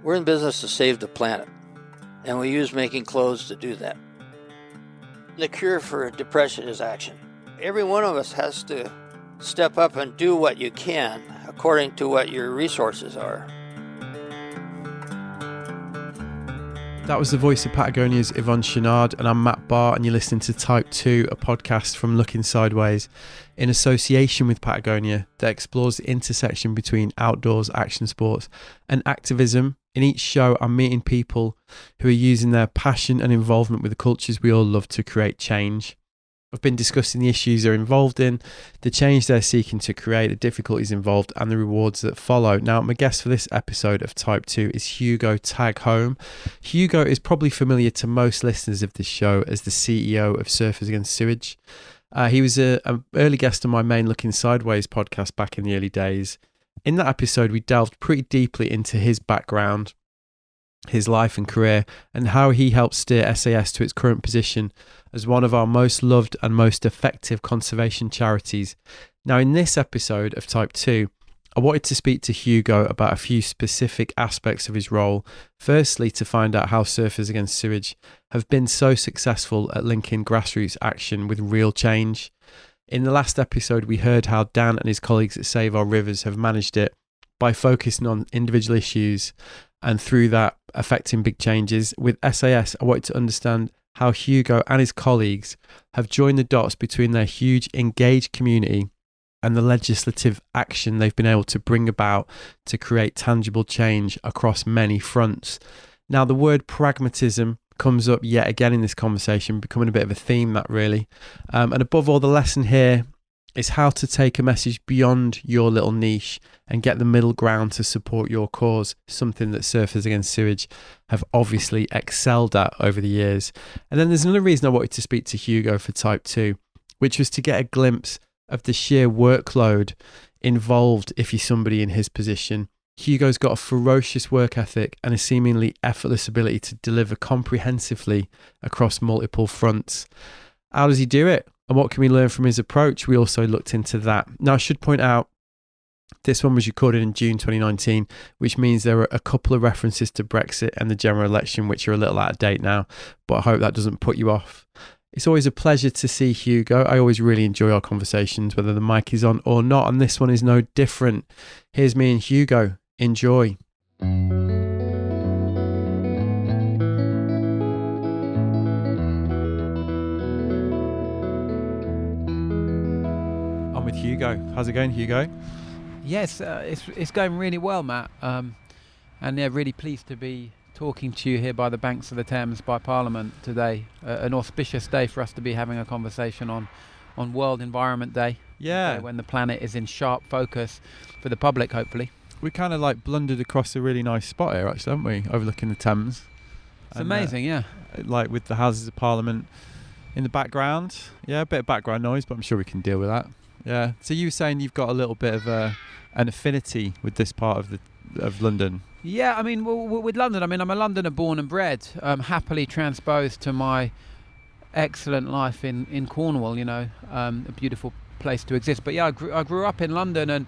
We're in business to save the planet, and we use making clothes to do that. The cure for depression is action. Every one of us has to step up and do what you can according to what your resources are. That was the voice of Patagonia's Yvonne Chenard, and I'm Matt Barr, and you're listening to Type 2, a podcast from Looking Sideways, in association with Patagonia, that explores the intersection between outdoors, action sports, and activism. In each show, I'm meeting people who are using their passion and involvement with the cultures we all love to create change. I've been discussing the issues they're involved in, the change they're seeking to create, the difficulties involved, and the rewards that follow. Now, my guest for this episode of Type 2 is Hugo Tagholm. Hugo is probably familiar to most listeners of this show as the CEO of Surfers Against Sewage. He was an early guest on my main Looking Sideways podcast back in the early days. In that episode, we delved pretty deeply into his background, his life and career, and how he helped steer SAS to its current position as one of our most loved and most effective conservation charities. Now, in this episode of Type 2, I wanted to speak to Hugo about a few specific aspects of his role. Firstly, to find out how Surfers Against Sewage have been so successful at linking grassroots action with real change. In the last episode, we heard how Dan and his colleagues at Save Our Rivers have managed it by focusing on individual issues and through that affecting big changes. With SAS, I wanted to understand how Hugo and his colleagues have joined the dots between their huge engaged community and the legislative action they've been able to bring about to create tangible change across many fronts. Now, the word pragmatism comes up yet again in this conversation, becoming a bit of a theme, that really. And above all, the lesson here is how to take a message beyond your little niche and get the middle ground to support your cause, something that Surfers Against Sewage have obviously excelled at over the years. And then there's another reason I wanted to speak to Hugo for Type 2, which was to get a glimpse of the sheer workload involved if you're somebody in his position. Hugo's got a ferocious work ethic and a seemingly effortless ability to deliver comprehensively across multiple fronts. How does he do it? And what can we learn from his approach? We also looked into that. Now, I should point out, this one was recorded in June 2019, which means there are a couple of references to Brexit and the general election, which are a little out of date now, but I hope that doesn't put you off. It's always a pleasure to see Hugo. I always really enjoy our conversations, whether the mic is on or not, and this one is no different. Here's me and Hugo. Enjoy. I'm with Hugo. How's it going, Hugo? Yes, it's going really well, Matt. And yeah, really pleased to be talking to you here by the banks of the Thames by Parliament today. An auspicious day for us to be having a conversation on World Environment Day. Yeah. When the planet is in sharp focus for the public, hopefully. We kind of like blundered across a really nice spot here, actually, haven't we? Overlooking the Thames. It's amazing, yeah. Like with the Houses of Parliament in the background. Yeah, a bit of background noise, but I'm sure we can deal with that. Yeah. So you were saying you've got a little bit of an affinity with this part of London. Yeah, I mean, with London, I mean, I'm a Londoner born and bred, happily transposed to my excellent life in Cornwall, you know, a beautiful place to exist. But yeah, I grew up in London, and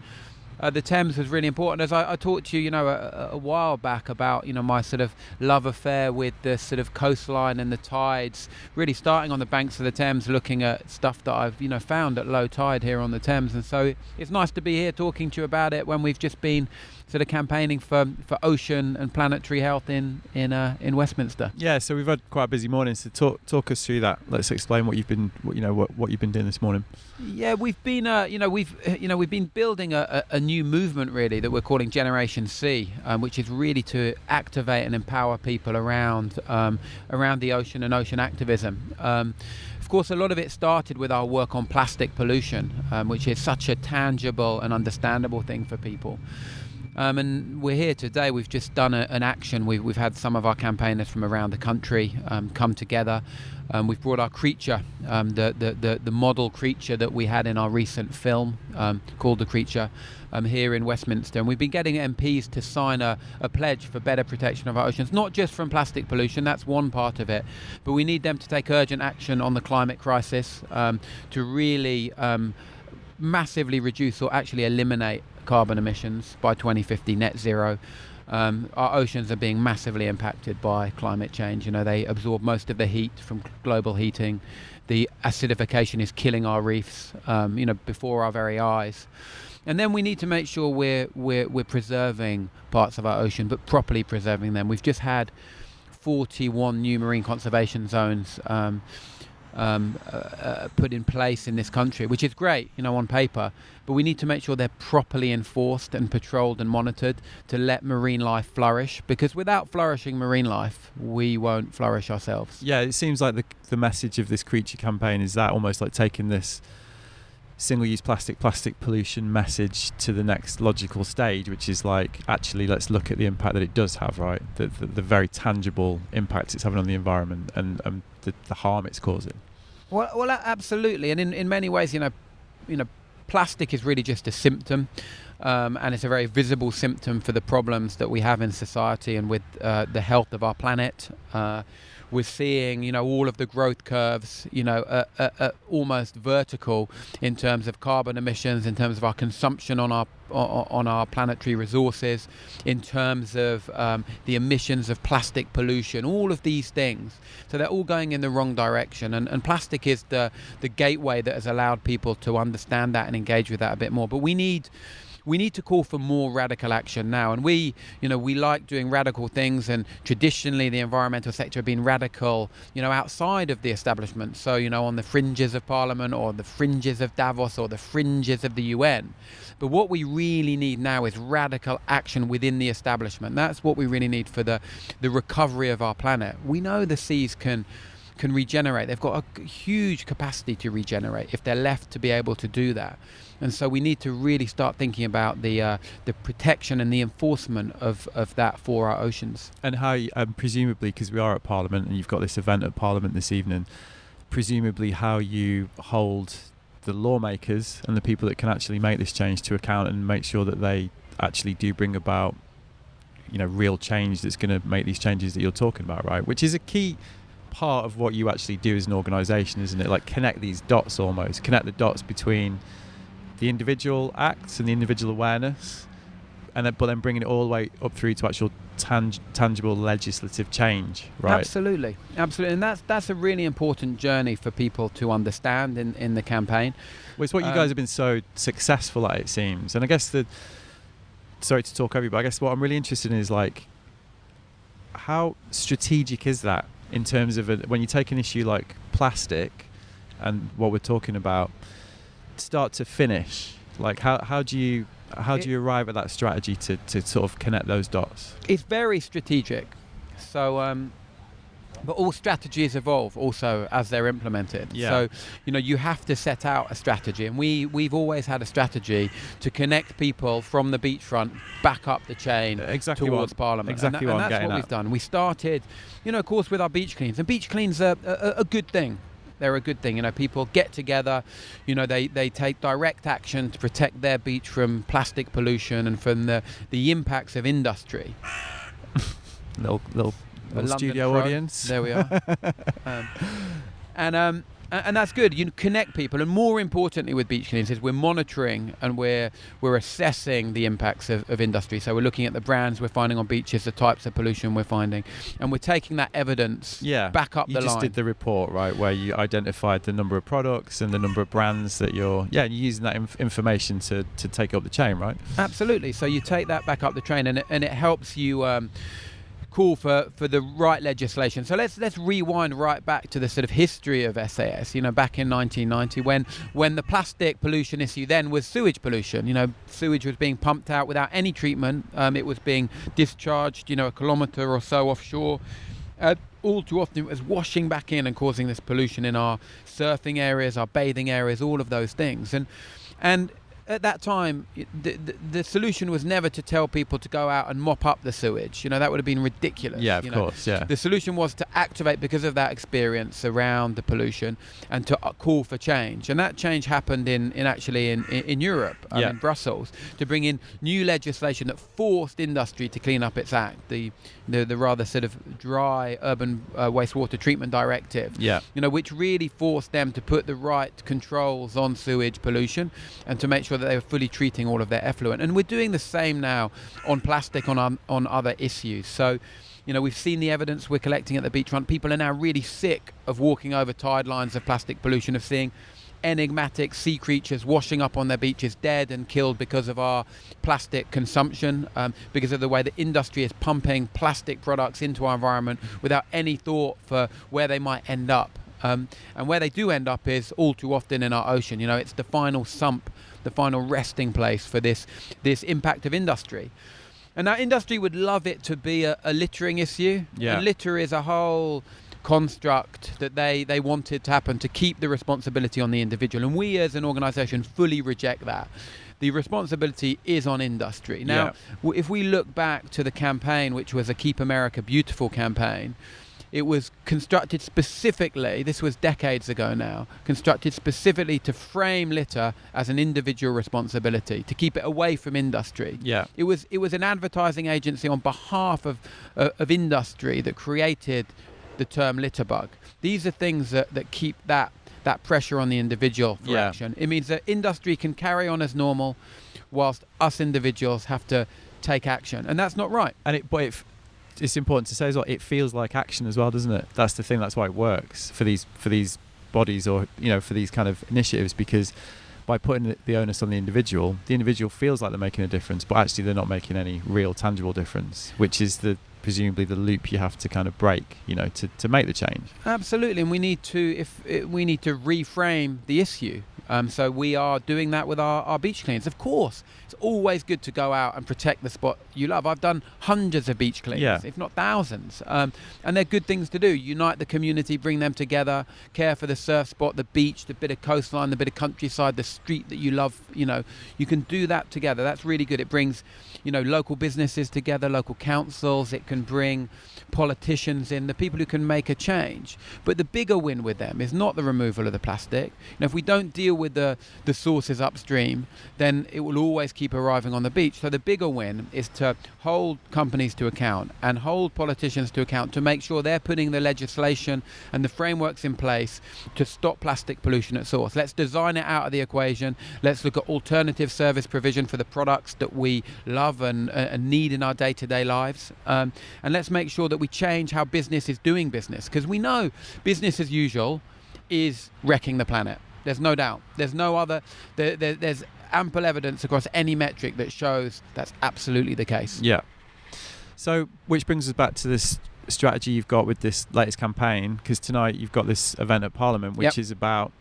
the Thames was really important. As I talked to you, you know, a while back about, you know, my sort of love affair with the sort of coastline and the tides, really starting on the banks of the Thames, looking at stuff that I've, you know, found at low tide here on the Thames. And so it's nice to be here talking to you about it when we've just been sort of campaigning for ocean and planetary health in Westminster. Yeah, so we've had quite a busy morning. So talk us through that. Let's explain what you've been doing this morning. Yeah, we've been we've been building a new movement really that we're calling Generation C, which is really to activate and empower people around the ocean and ocean activism. Of course, a lot of it started with our work on plastic pollution, which is such a tangible and understandable thing for people. And we're here today. We've just done an action. We've had some of our campaigners from around the country come together. We've brought our creature, the model creature that we had in our recent film called The Creature, here in Westminster. And we've been getting MPs to sign a pledge for better protection of our oceans, not just from plastic pollution, that's one part of it, but we need them to take urgent action on the climate crisis to really massively reduce or actually eliminate carbon emissions by 2050, net zero. Our oceans are being massively impacted by climate change. They absorb most of the heat from global heating. The acidification is killing our reefs, before our very eyes. And then we need to make sure we're preserving parts of our ocean, but properly preserving them. We've just had 41 new marine conservation zones put in place in this country, which is great, on paper, but we need to make sure they're properly enforced and patrolled and monitored to let marine life flourish, because without flourishing marine life, we won't flourish ourselves. Yeah, it seems like the message of this Creature campaign is that almost like taking this single-use plastic pollution message to the next logical stage, which is like, actually, let's look at the impact that it does have, right? The very tangible impact it's having on the environment and the harm it's causing. Well, absolutely. And in many ways, plastic is really just a symptom, and it's a very visible symptom for the problems that we have in society and with the health of our planet. We're seeing, all of the growth curves, almost vertical in terms of carbon emissions, in terms of our consumption on our planetary resources, in terms of the emissions of plastic pollution, all of these things. So they're all going in the wrong direction. And plastic is the gateway that has allowed people to understand that and engage with that a bit more. But we need to call for more radical action now. And we like doing radical things, and traditionally the environmental sector have been radical, outside of the establishment. So, on the fringes of Parliament or the fringes of Davos or the fringes of the UN. But what we really need now is radical action within the establishment. That's what we really need for the recovery of our planet. We know the seas can regenerate. They've got a huge capacity to regenerate if they're left to be able to do that. And so we need to really start thinking about the protection and the enforcement of that for our oceans. And how, presumably, because we are at Parliament and you've got this event at Parliament this evening, presumably how you hold the lawmakers and the people that can actually make this change to account and make sure that they actually do bring about, real change that's going to make these changes that you're talking about, right? Which is a key part of what you actually do as an organisation, isn't it? Like, connect these dots, almost connect the dots between the individual acts and the individual awareness, and then, but then bringing it all the way up through to actual tangible legislative change, right? Absolutely, and that's a really important journey for people to understand in the campaign. Well, it's what you guys have been so successful at, it seems. And I guess sorry to talk over you, but I guess what I'm really interested in is, like, how strategic is that in terms of when you take an issue like plastic and what we're talking about, start to finish, like how do you arrive at that strategy to sort of connect those dots? It's very strategic. So but all strategies evolve also as they're implemented. Yeah. So you have to set out a strategy, and we've always had a strategy to connect people from the beachfront back up the chain towards Parliament. Exactly, and that's what we've done. We started, of course, with our beach cleans, and beach cleans are a good thing. They're a good thing. People get together, they take direct action to protect their beach from plastic pollution and from the impacts of industry. little studio audience. There we are. And that's good. You connect people, and more importantly with beach cleans is we're monitoring and we're assessing the impacts of industry. So we're looking at the brands we're finding on beaches, the types of pollution we're finding, and we're taking that evidence back up the line. You just did the report, right, where you identified the number of products and the number of brands that you're using that information to take up the chain, right? Absolutely. So you take that back up the train, and it helps you call for the right legislation. So let's rewind right back to the sort of history of SAS. Back in 1990, when the plastic pollution issue then was sewage pollution. Sewage was being pumped out without any treatment. It was being discharged, a kilometre or so offshore. All too often it was washing back in and causing this pollution in our surfing areas, our bathing areas, all of those things. And at that time, the solution was never to tell people to go out and mop up the sewage. That would have been ridiculous. Yeah, of course, yeah. The solution was to activate, because of that experience around the pollution, and to call for change. And that change happened in Europe, in Brussels, to bring in new legislation that forced industry to clean up its act. The rather sort of dry urban wastewater treatment directive. Which really forced them to put the right controls on sewage pollution and to make sure that they were fully treating all of their effluent. And we're doing the same now on plastic, on other issues. So, we've seen the evidence we're collecting at the beachfront. People are now really sick of walking over tide lines of plastic pollution, of seeing enigmatic sea creatures washing up on their beaches dead and killed because of our plastic consumption, because of the way the industry is pumping plastic products into our environment without any thought for where they might end up. And where they do end up is all too often in our ocean. It's the final sump, the final resting place for this impact of industry. And our industry would love it to be a littering issue. Yeah. And litter is a whole construct that they wanted to happen to keep the responsibility on the individual. And we as an organisation fully reject that. The responsibility is on industry. Now, if we look back to the campaign, which was a Keep America Beautiful campaign, it was constructed specifically, this was decades ago now, constructed specifically to frame litter as an individual responsibility, to keep it away from industry. Yeah. It was an advertising agency on behalf of industry that created the term litter bug. These are things that keep that pressure on the individual for action. It means that industry can carry on as normal whilst us individuals have to take action. And that's not right. And it's important to say as well, it feels like action as well, doesn't it? That's the thing. That's why it works for these bodies, or for these kind of initiatives, because by putting the onus on the individual feels like they're making a difference, but actually they're not making any real tangible difference, which is presumably the loop you have to kind of break, to make the change. Absolutely, and we need to reframe the issue. So we are doing that with our beach cleans. Of course, it's always good to go out and protect the spot you love. I've done hundreds of beach cleans, if not thousands. And they're good things to do. Unite the community, bring them together, care for the surf spot, the beach, the bit of coastline, the bit of countryside, the street that you love. You can do that together. That's really good. It brings, local businesses together, local councils. It can bring politicians in, the people who can make a change. But the bigger win with them is not the removal of the plastic. If we don't deal with the sources upstream, then it will always keep arriving on the beach. So the bigger win is to hold companies to account and hold politicians to account, to make sure they're putting the legislation and the frameworks in place to stop plastic pollution at source. Let's design it out of the equation. Let's look at alternative service provision for the products that we love and need in our day-to-day lives. And let's make sure that we change how business is doing business, because we know business as usual is wrecking the planet. There's no doubt. There's no other. There's ample evidence across any metric that shows that's absolutely the case. Yeah. So, which brings us back to this strategy you've got with this latest campaign, because tonight you've got this event at Parliament, which is about.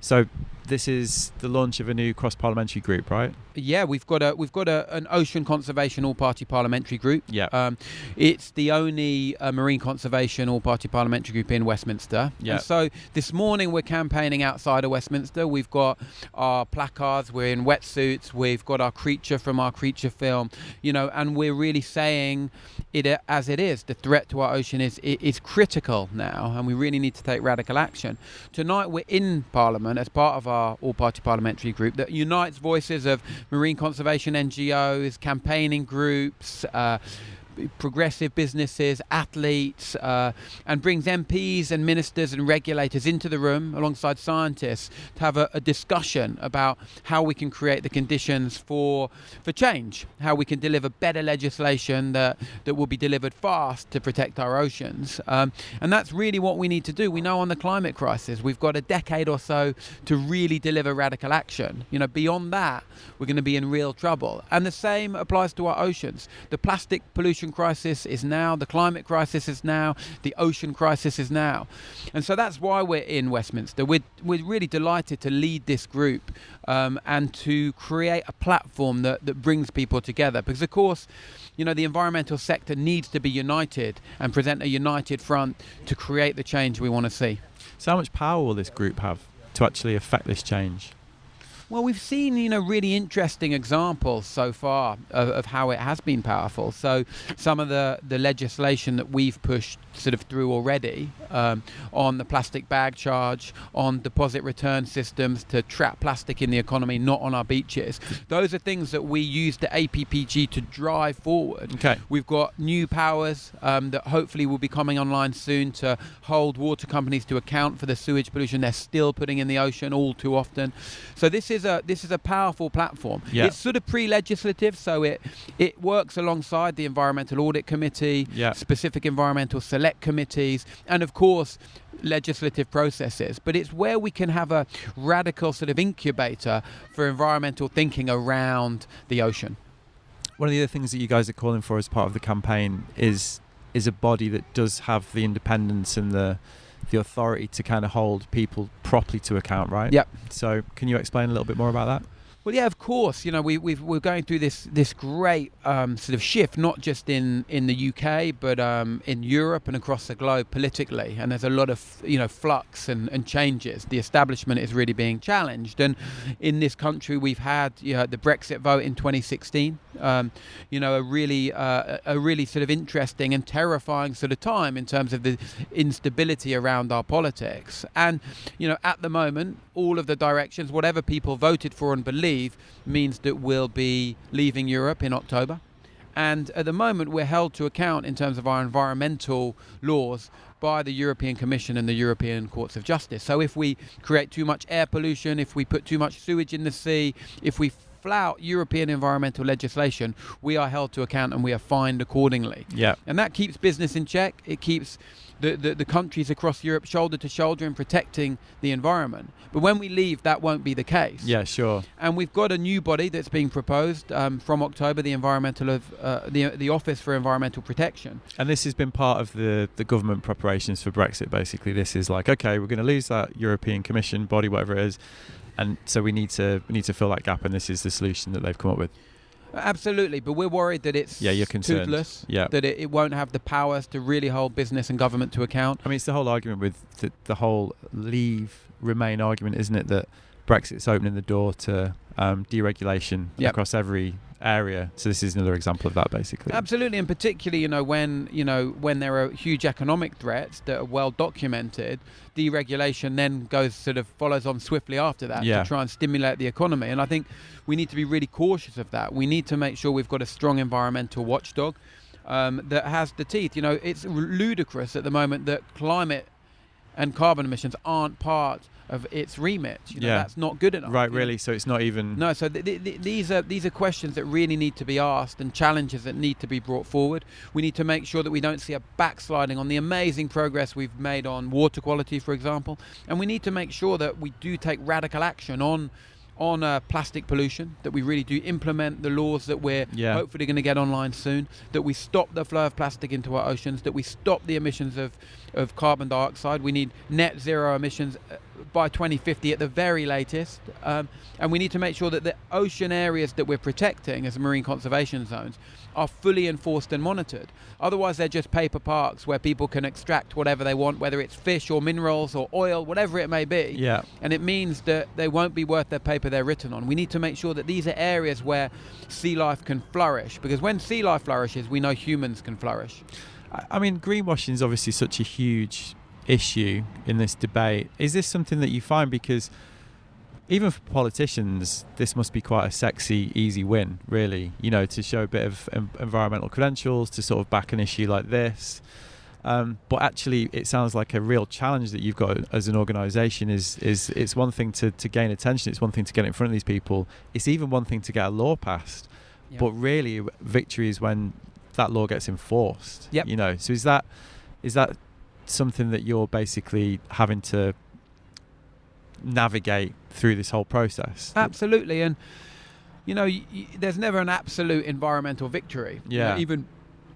So, this is the launch of a new cross-parliamentary group, right? Yeah, we've got an ocean conservation all-party parliamentary group. Yeah. It's the only marine conservation all-party parliamentary group in Westminster. Yeah. And so this morning we're campaigning outside of Westminster. We've got our placards. We're in wetsuits. We've got our creature from our creature film. And we're really saying it as it is. The threat to our ocean is critical now, and we really need to take radical action. Tonight we're in Parliament as part of our all-party parliamentary group that unites voices of marine conservation NGOs, campaigning groups, progressive businesses, athletes, and brings MPs and ministers and regulators into the room alongside scientists to have a discussion about how we can create the conditions for change, how we can deliver better legislation that will be delivered fast to protect our oceans. And that's really what we need to do. We know on the climate crisis, we've got a decade or so to really deliver radical action. Beyond that, we're going to be in real trouble. And the same applies to our oceans. The plastic pollution crisis is now, the climate crisis is now, the ocean crisis is now. And so that's why we're in Westminster. We're really delighted to lead this group and to create a platform that brings people together. Because, of course, the environmental sector needs to be united and present a united front to create the change we want to see. So how much power will this group have to actually affect this change? Well, we've seen, really interesting examples so far of how it has been powerful. So some of the legislation that we've pushed sort of through already on the plastic bag charge, on deposit return systems to trap plastic in the economy, not on our beaches. Those are things that we use the APPG to drive forward. Okay. We've got new powers that hopefully will be coming online soon to hold water companies to account for the sewage pollution they're still putting in the ocean all too often. So this is is a powerful platform. Yeah. It's sort of pre-legislative, so it works alongside the Environmental Audit Committee, specific environmental select committees, and of course legislative processes. But it's where we can have a radical sort of incubator for environmental thinking around the ocean. One of the other things that you guys are calling for as part of the campaign is a body that does have the independence and the authority to kind of hold people properly to account, right? Yep. So can you explain a little bit more about that? Well, yeah, of course. You know, we're going through this great sort of shift, not just in the UK, but in Europe and across the globe politically. And there's a lot of flux and changes. The establishment is really being challenged. And in this country, we've had the Brexit vote in 2016. A really sort of interesting and terrifying sort of time in terms of the instability around our politics. And at the moment, all of the directions, whatever people voted for and believe, means that we'll be leaving Europe in October. And at the moment, we're held to account in terms of our environmental laws by the European Commission and the European Courts of Justice. So if we create too much air pollution, if we put too much sewage in the sea, if we flout European environmental legislation, we are held to account and we are fined accordingly. Yeah. And that keeps business in check. It keeps the countries across Europe shoulder to shoulder in protecting the environment. But when we leave, that won't be the case. Yeah, sure. And we've got a new body that's being proposed from October, the Office for Environmental Protection. And this has been part of the government preparations for Brexit, basically. This is like, okay, we're going to lose that European Commission body, whatever it is, and so we need to fill that gap, and this is the solution that they've come up with. Absolutely, but we're worried that it's you're concerned. toothless, yeah. that it won't have the powers to really hold business and government to account. I mean, it's the whole argument with the whole leave, remain argument, isn't it, that Brexit's opening the door to deregulation across every area. So this is another example of that, basically. Absolutely, and particularly, when there are huge economic threats that are well documented, deregulation then follows on swiftly after that to try and stimulate the economy. And I think we need to be really cautious of that. We need to make sure we've got a strong environmental watchdog that has the teeth. It's ludicrous at the moment that climate and carbon emissions aren't part of its remit. That's not good enough. Right, really. So it's not even. No. So these are questions that really need to be asked and challenges that need to be brought forward. We need to make sure that we don't see a backsliding on the amazing progress we've made on water quality, for example. And we need to make sure that we do take radical action on plastic pollution, that we really do implement the laws that we're hopefully going to get online soon, that we stop the flow of plastic into our oceans, that we stop the emissions of carbon dioxide. We need net zero emissions by 2050 at the very latest, and we need to make sure that the ocean areas that we're protecting as marine conservation zones are fully enforced and monitored. Otherwise, they're just paper parks where people can extract whatever they want, whether it's fish or minerals or oil, whatever it may be. Yeah. And it means that they won't be worth their paper they're written on. We need to make sure that these are areas where sea life can flourish, because when sea life flourishes, we know humans can flourish. I mean, greenwashing is obviously such a huge issue in this debate. Is this something that you find, because even for politicians, this must be quite a sexy, easy win, really, to show a bit of environmental credentials, to sort of back an issue like this. But actually, it sounds like a real challenge that you've got as an organisation. Is it's one thing to gain attention, it's one thing to get in front of these people, it's even one thing to get a law passed. Yeah. But really, victory is when that law gets enforced. Yep. So is that something that you're basically having to navigate through this whole process? Absolutely. And there's never an absolute environmental victory. Even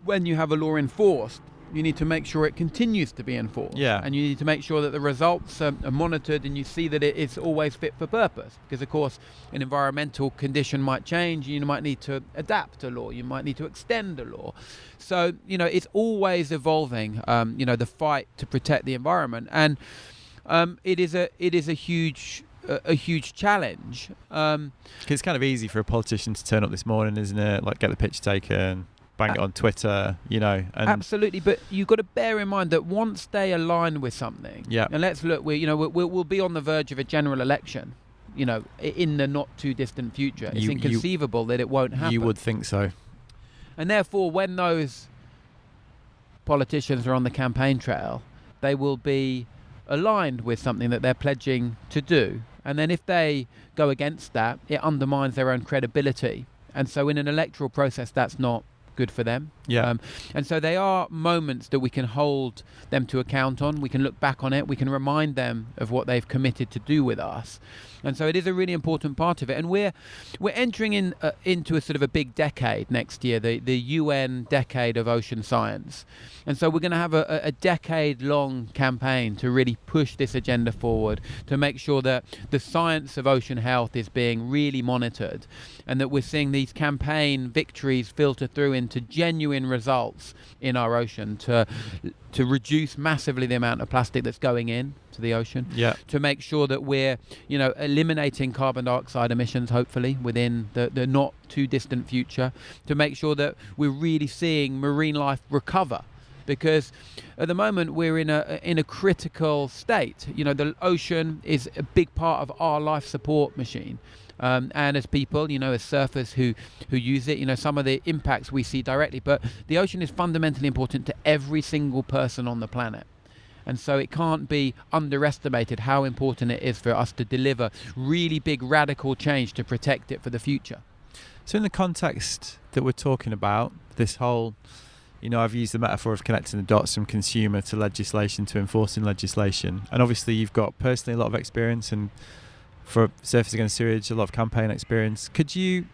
when you have a law enforced, you need to make sure it continues to be enforced. And you need to make sure that the results are monitored, and you see that it is always fit for purpose, because of course an environmental condition might change. You might need to adapt a law, you might need to extend a law. So it's always evolving, the fight to protect the environment. And it is a huge challenge. It's kind of easy for a politician to turn up this morning, isn't it? Like, get the picture taken, bang it on Twitter, and absolutely. But you've got to bear in mind that once they align with something, and let's look, we'll be on the verge of a general election, in the not too distant future. It's inconceivable that it won't happen. You would think so. And therefore, when those politicians are on the campaign trail, they will be aligned with something that they're pledging to do. And then if they go against that, it undermines their own credibility. And so in an electoral process, that's not good for them. Yeah. And so they are moments that we can hold them to account on. We can look back on it. We can remind them of what they've committed to do with us. And so it is a really important part of it. And we're entering into a sort of a big decade next year, the UN decade of ocean science. And so we're going to have a decade-long campaign to really push this agenda forward, to make sure that the science of ocean health is being really monitored, and that we're seeing these campaign victories filter through into genuine results in our ocean to reduce massively the amount of plastic that's going in to the ocean, to make sure that we're eliminating carbon dioxide emissions, hopefully within the not too distant future, to make sure that we're really seeing marine life recover. Because at the moment we're in a critical state. The ocean is a big part of our life support machine. And as people, as surfers who use it, some of the impacts we see directly. But the ocean is fundamentally important to every single person on the planet. And so it can't be underestimated how important it is for us to deliver really big radical change to protect it for the future. So in the context that we're talking about, this whole, I've used the metaphor of connecting the dots from consumer to legislation to enforcing legislation. And obviously you've got personally a lot of experience, and for Surfers Against Sewage, a lot of campaign experience. Could you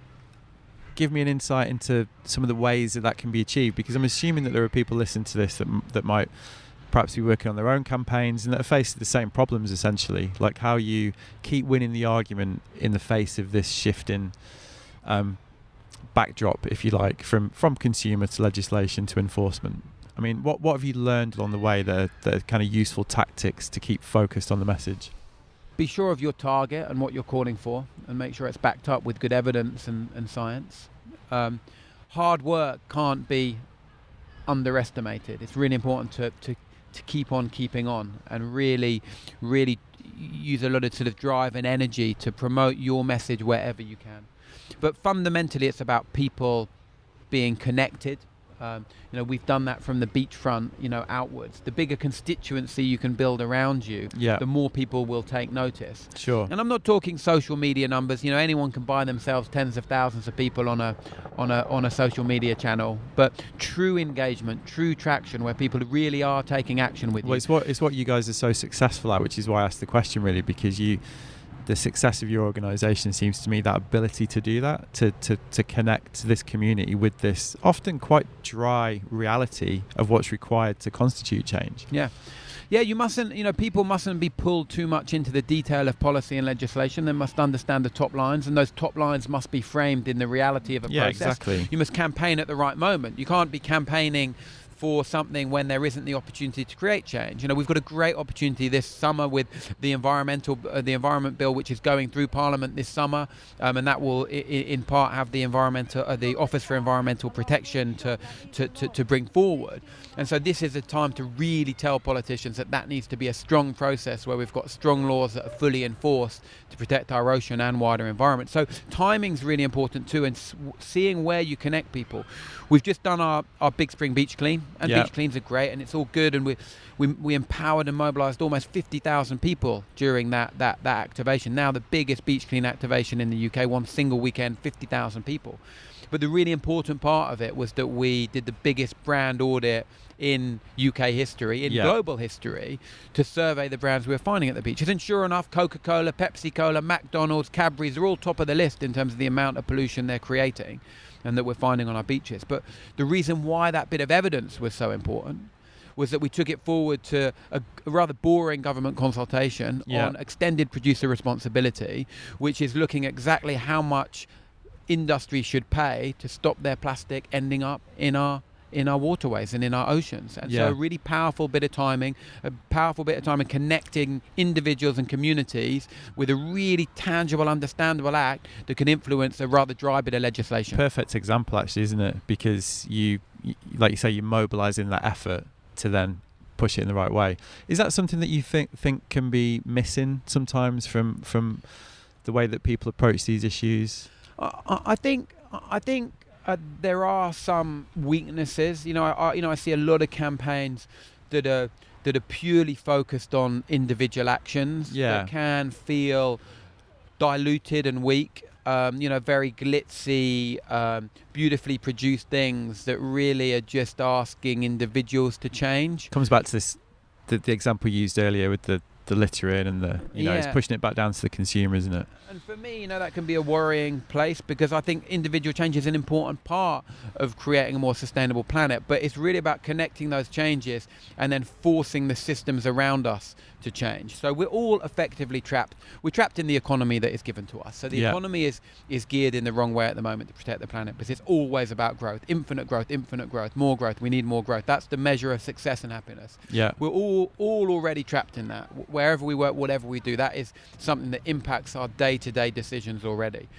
give me an insight into some of the ways that can be achieved? Because I'm assuming that there are people listening to this that might perhaps be working on their own campaigns and that are faced with the same problems, essentially, like how you keep winning the argument in the face of this shifting backdrop, if you like, from consumer to legislation to enforcement. I mean, what have you learned along the way that are kind of useful tactics to keep focused on the message? Be sure of your target and what you're calling for, and make sure it's backed up with good evidence and science. Hard work can't be underestimated. It's really important to keep on keeping on, and really use a lot of sort of drive and energy to promote your message wherever you can. But fundamentally, it's about people being connected. We've done that from the beachfront, outwards. The bigger constituency you can build around you, the more people will take notice. Sure. And I'm not talking social media numbers. Anyone can buy themselves tens of thousands of people on a social media channel. But true engagement, true traction, where people really are taking action with you. It's what you guys are so successful at, which is why I asked the question, really, because the success of your organisation seems to me that ability to do that, to connect this community with this often quite dry reality of what's required to constitute change. Yeah, you mustn't, people mustn't be pulled too much into the detail of policy and legislation. They must understand the top lines, and those top lines must be framed in the reality of a process. Yeah, exactly. You must campaign at the right moment. You can't be campaigning for something when there isn't the opportunity to create change. We've got a great opportunity this summer with the environment bill, which is going through Parliament this summer, and that will in part have the Office for Environmental Protection to bring forward. And so this is a time to really tell politicians that needs to be a strong process where we've got strong laws that are fully enforced to protect our ocean and wider environment. So timing's really important too, and seeing where you connect people. We've just done our Big Spring Beach Clean, and beach cleans are great, and it's all good, and we empowered and mobilised almost 50,000 people during that activation. Now the biggest beach clean activation in the UK, one single weekend, 50,000 people. But the really important part of it was that we did the biggest brand audit in UK history, in global history, to survey the brands we were finding at the beaches. And sure enough, Coca-Cola, Pepsi-Cola, McDonald's, Cadbury's are all top of the list in terms of the amount of pollution they're creating and that we're finding on our beaches. But the reason why that bit of evidence was so important was that we took it forward to a rather boring government consultation on extended producer responsibility, which is looking exactly how much industry should pay to stop their plastic ending up in our waterways and in our oceans. And so a really powerful bit of timing, connecting individuals and communities with a really tangible, understandable act that can influence a rather dry bit of legislation. Perfect example, actually, isn't it? Because you like you say, you're mobilising that effort to then push it in the right way. Is that something that you think can be missing sometimes from the way that people approach these issues? I think there are some weaknesses. I see a lot of campaigns that are purely focused on individual actions that can feel diluted and weak. Very glitzy, beautifully produced things that really are just asking individuals to change. Comes back to this, the example you used earlier with the littering and it's pushing it back down to the consumer, isn't it? And for me, that can be a worrying place, because I think individual change is an important part of creating a more sustainable planet, but it's really about connecting those changes and then forcing the systems around us to change. So we're all effectively trapped. We're trapped in the economy that is given to us. So the economy is geared in the wrong way at the moment to protect the planet, because it's always about growth, infinite growth, more growth. We need more growth. That's the measure of success and happiness. Yeah. We're all already trapped in that. Wherever we work, whatever we do, that is something that impacts our day-to-day decisions already.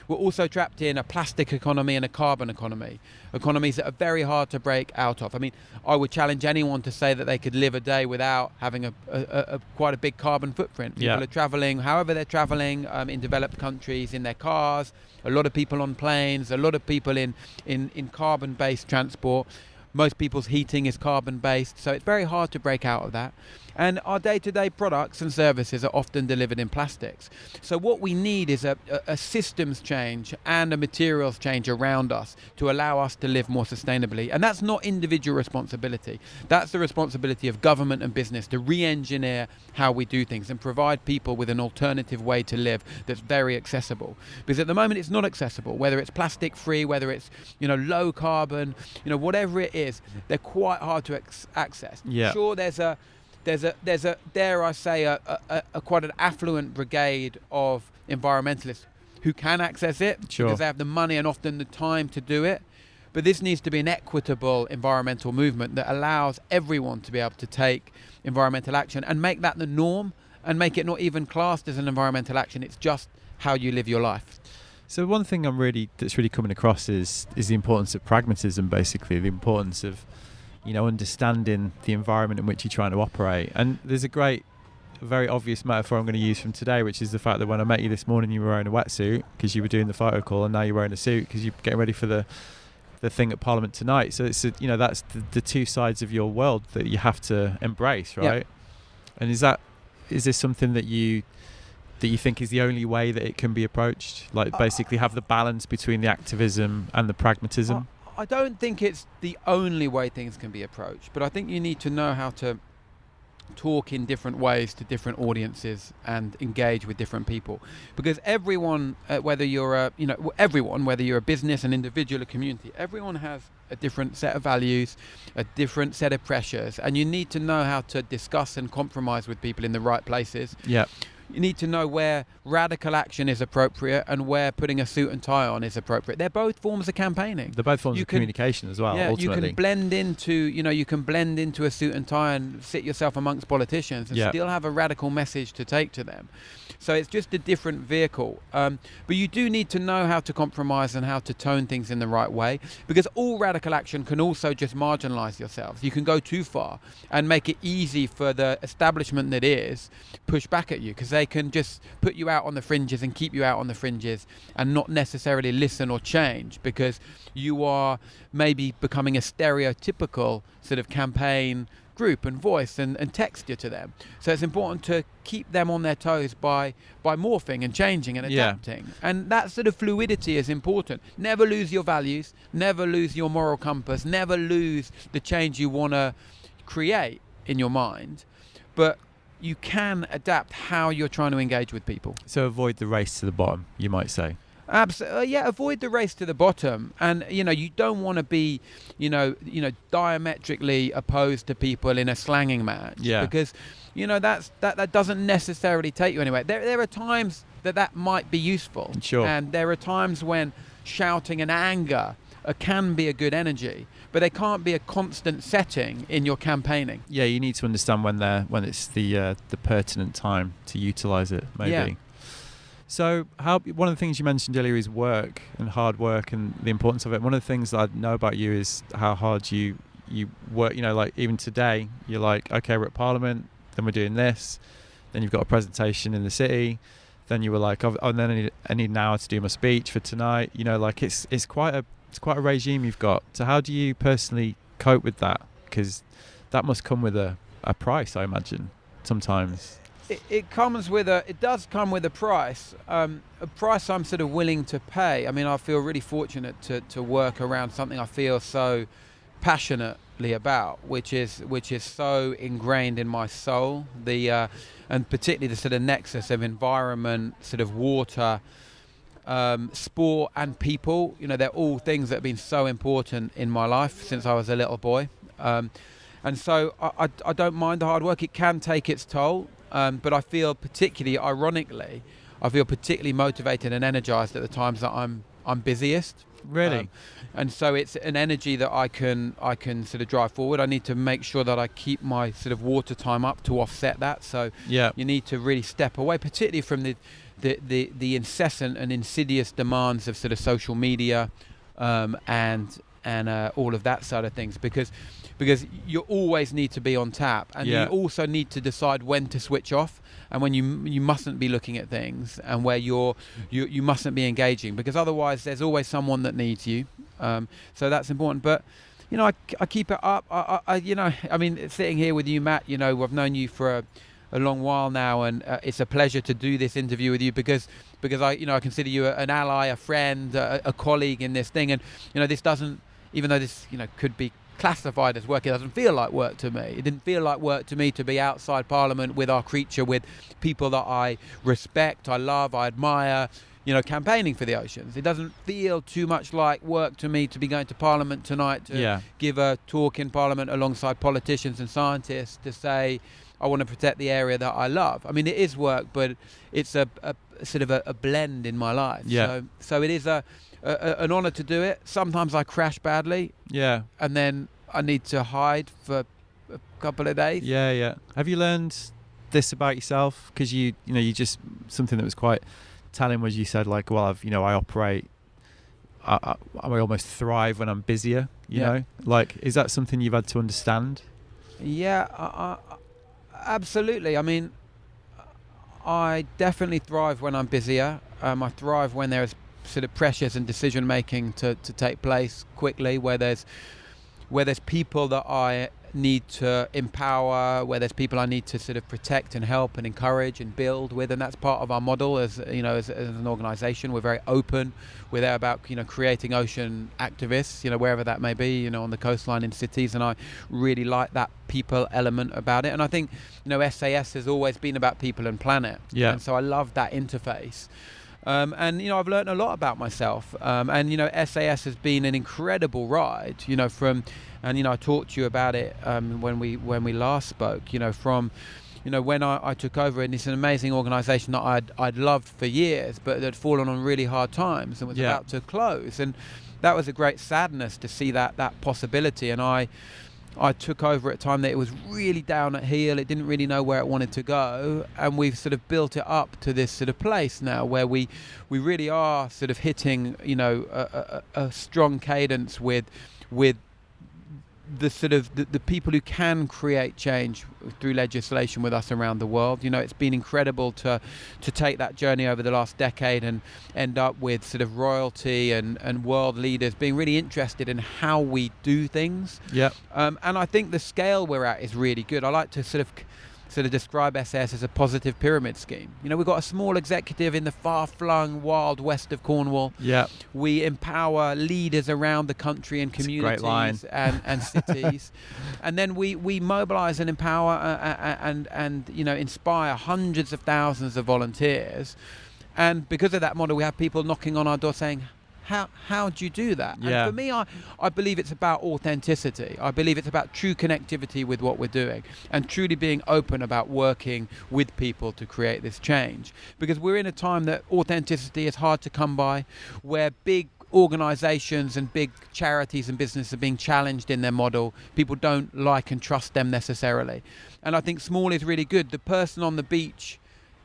We're also trapped in a plastic economy and a carbon economy, economies that are very hard to break out of. I mean, I would challenge anyone to say that they could live a day without having a quite a big carbon footprint. People are traveling, however they're traveling, in developed countries, in their cars, a lot of people on planes, a lot of people in carbon-based transport. Most people's heating is carbon-based, so it's very hard to break out of that. And our day-to-day products and services are often delivered in plastics. So what we need is a systems change and a materials change around us to allow us to live more sustainably. And that's not individual responsibility. That's the responsibility of government and business to re-engineer how we do things and provide people with an alternative way to live that's very accessible. Because at the moment it's not accessible, whether it's plastic-free, whether it's low carbon, whatever it is, they're quite hard to access. Yeah. Sure, there's a dare I say a quite an affluent brigade of environmentalists who can access it because they have the money and often the time to do it. But this needs to be an equitable environmental movement that allows everyone to be able to take environmental action and make that the norm, and make it not even classed as an environmental action. It's just how you live your life. So one thing that's really coming across is the importance of pragmatism, basically, the importance of understanding the environment in which you're trying to operate. And there's a very obvious metaphor I'm going to use from today, which is the fact that when I met you this morning, you were wearing a wetsuit because you were doing the photo call, and now you're wearing a suit because you're getting ready for the thing at Parliament tonight. So it's that's the two sides of your world that you have to embrace, right? Yeah. And is this something that you think is the only way that it can be approached? Like basically have the balance between the activism and the pragmatism? I don't think it's the only way things can be approached, but I think you need to know how to talk in different ways to different audiences and engage with different people. Because everyone, whether you're a business, an individual, a community, everyone has a different set of values, a different set of pressures, and you need to know how to discuss and compromise with people in the right places. Yeah. You need to know where radical action is appropriate and where putting a suit and tie on is appropriate. They're both forms of campaigning. They're both forms of communication as well, ultimately. You can blend into a suit and tie and sit yourself amongst politicians and still have a radical message to take to them. So it's just a different vehicle. But you do need to know how to compromise and how to tone things in the right way, because all radical action can also just marginalise yourselves. You can go too far and make it easy for the establishment that is push back at you, because they can just put you out on the fringes and keep you out on the fringes and not necessarily listen or change, because you are maybe becoming a stereotypical sort of campaign group and voice and texture to them. So it's important to keep them on their toes by morphing and changing and adapting. And that sort of fluidity is important. Never lose your values, never lose your moral compass, never lose the change you want to create in your mind, but you can adapt how you're trying to engage with people. So avoid the race to the bottom, you might say. Absolutely, avoid the race to the bottom, and you don't want to be, diametrically opposed to people in a slanging match, because that doesn't necessarily take you anywhere. There are times that might be useful, and there are times when shouting and anger can be a good energy, but they can't be a constant setting in your campaigning. Yeah, you need to understand when it's the pertinent time to utilise it, maybe. Yeah. So one of the things you mentioned earlier is work and hard work and the importance of it. One of the things that I know about you is how hard you work. Like even today, you're like, okay, we're at Parliament, then we're doing this, then you've got a presentation in the city, then you were like, then I need an hour to do my speech for tonight. It's quite a regime you've got. So how do you personally cope with that? Because that must come with a price, I imagine, sometimes. It does come with a price I'm sort of willing to pay. I mean, I feel really fortunate to work around something I feel so passionately about, which is so ingrained in my soul, and particularly the sort of nexus of environment, sort of water, sport and people. They're all things that have been so important in my life since I was a little boy, and so I don't mind the hard work. It can take its toll, but I feel particularly motivated and energized at the times that I'm busiest. Really? And so it's an energy that I can sort of drive forward. I need to make sure that I keep my sort of water time up to offset that. So you need to really step away, particularly from the incessant and insidious demands of sort of social media, and all of that side of things, because you always need to be on tap, and you also need to decide when to switch off and when you mustn't be looking at things, and where you mustn't be engaging, because otherwise there's always someone that needs you. So that's important. But I keep it up. I mean, sitting here with you, Matt, I've known you for a long while now, and it's a pleasure to do this interview with you, because I consider you an ally, a friend, a colleague in this thing. And this doesn't, even though this could be classified as work, it doesn't feel like work to me. It didn't feel like work to me to be outside Parliament with our creature, with people that I respect, I love, I admire, campaigning for the oceans. It doesn't feel too much like work to me to be going to Parliament tonight to give a talk in Parliament alongside politicians and scientists to say I want to protect the area that I love. I mean, it is work, but it's a sort of a blend in my life. So it is an honor to do it. Sometimes I crash badly, and then I need to hide for a couple of days. Have you learned this about yourself? Because you just, something that was quite telling was, you said, like, well, I operate, I almost thrive when I'm busier, you know, like, is that something you've had to understand? Absolutely. I mean, I definitely thrive when I'm busier. I thrive when there's sort of pressures and decision making to take place quickly, where there's people that I need to empower, where there's people I need to sort of protect and help and encourage and build with. And that's part of our model as an organization. We're very open. We're there about creating ocean activists, wherever that may be, on the coastline, in cities, and I really like that people element about it. And I think SAS has always been about people and planet, and so I love that interface. And I've learned a lot about myself, and SAS has been an incredible ride, I talked to you about it when we last spoke, from when I took over, and it's an amazing organisation that I'd loved for years, but that had fallen on really hard times and was about to close, and that was a great sadness to see that possibility. And I took over at a time that it was really down at heel. It didn't really know where it wanted to go, and we've sort of built it up to this sort of place now where we really are sort of hitting a strong cadence with the sort of the people who can create change through legislation with us around the world. It's been incredible to take that journey over the last decade and end up with sort of royalty and world leaders being really interested in how we do things. And I think the scale we're at is really good. I like to sort of describe SAS as a positive pyramid scheme. We've got a small executive in the far-flung wild west of Cornwall. We empower leaders around the country and communities and cities, and then we mobilise and empower and inspire hundreds of thousands of volunteers. And because of that model, we have people knocking on our door saying, how do you do that? And for me, I believe it's about authenticity. I believe it's about true connectivity with what we're doing, and truly being open about working with people to create this change. Because we're in a time that authenticity is hard to come by, where big organisations and big charities and businesses are being challenged in their model. People don't like and trust them necessarily. And I think small is really good. The person on the beach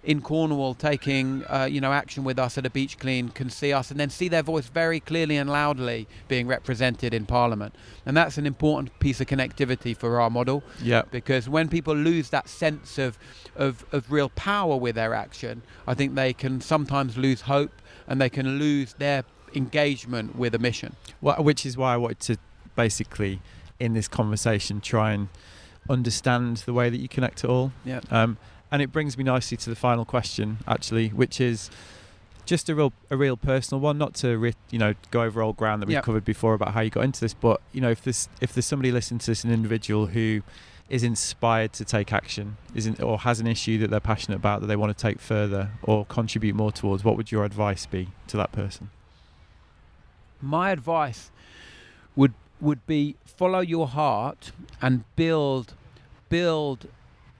in Cornwall taking action with us at a beach clean can see us and then see their voice very clearly and loudly being represented in Parliament. And that's an important piece of connectivity for our model. Because when people lose that sense of real power with their action, I think they can sometimes lose hope, and they can lose their engagement with a mission. Which is why I wanted to basically, in this conversation, try and understand the way that you connect it all. Yeah. And it brings me nicely to the final question, actually, which is just a real personal one, not to go over old ground that we've covered before about how you got into this, but if there's somebody listening to this, an individual who is inspired to take action, or has an issue that they're passionate about that they want to take further or contribute more towards, what would your advice be to that person? My advice would be follow your heart and build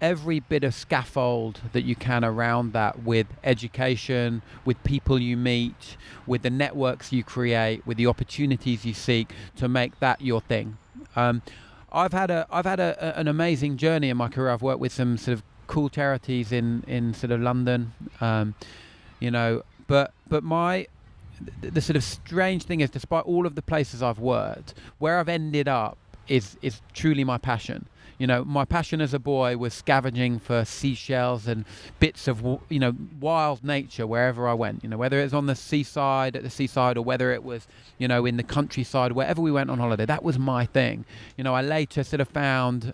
every bit of scaffold that you can around that, with education, with people you meet, with the networks you create, with the opportunities you seek to make that your thing. I've had an amazing journey in my career. I've worked with some sort of cool charities in sort of London, but the sort of strange thing is, despite all of the places I've worked, where I've ended up is truly my passion. My passion as a boy was scavenging for seashells and bits of, wild nature wherever I went. Whether it was on the seaside, or whether it was, in the countryside, wherever we went on holiday, that was my thing. I later sort of found,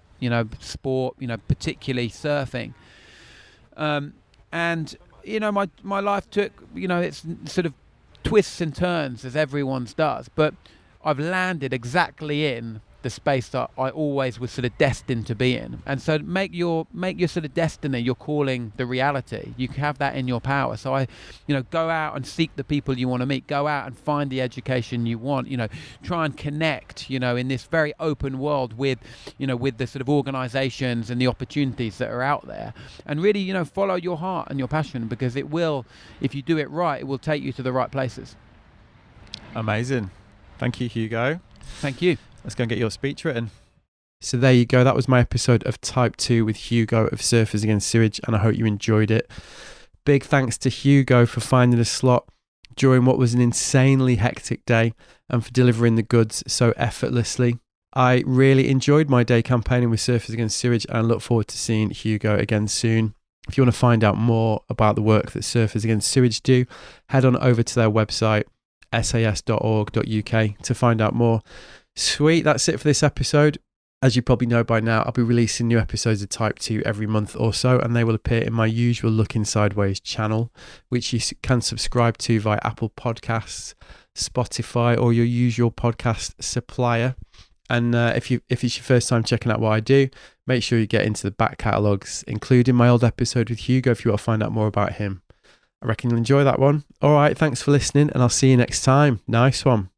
sport, particularly surfing. And my life took, it's sort of twists and turns as everyone's does, but I've landed exactly in the space that I always was sort of destined to be in. And so make your sort of destiny, your calling, the reality. You can have that in your power. So I go out and seek the people you want to meet, go out and find the education you want, try and connect, in this very open world with the sort of organizations and the opportunities that are out there, and really, follow your heart and your passion, because it will, if you do it right, it will take you to the right places. Amazing. Thank you, Hugo. Thank you. Let's go and get your speech written. So there you go. That was my episode of Type 2 with Hugo of Surfers Against Sewage, and I hope you enjoyed it. Big thanks to Hugo for finding a slot during what was an insanely hectic day and for delivering the goods so effortlessly. I really enjoyed my day campaigning with Surfers Against Sewage, and I look forward to seeing Hugo again soon. If you want to find out more about the work that Surfers Against Sewage do, head on over to their website, sas.org.uk, to find out more. Sweet, that's it for this episode. As you probably know by now, I'll be releasing new episodes of Type 2 every month or so, and they will appear in my usual Looking Sideways channel, which you can subscribe to via Apple Podcasts, Spotify, or your usual podcast supplier. And if it's your first time checking out what I do, make sure you get into the back catalogues, including my old episode with Hugo if you want to find out more about him. I reckon you'll enjoy that one. All right, thanks for listening, and I'll see you next time. Nice one.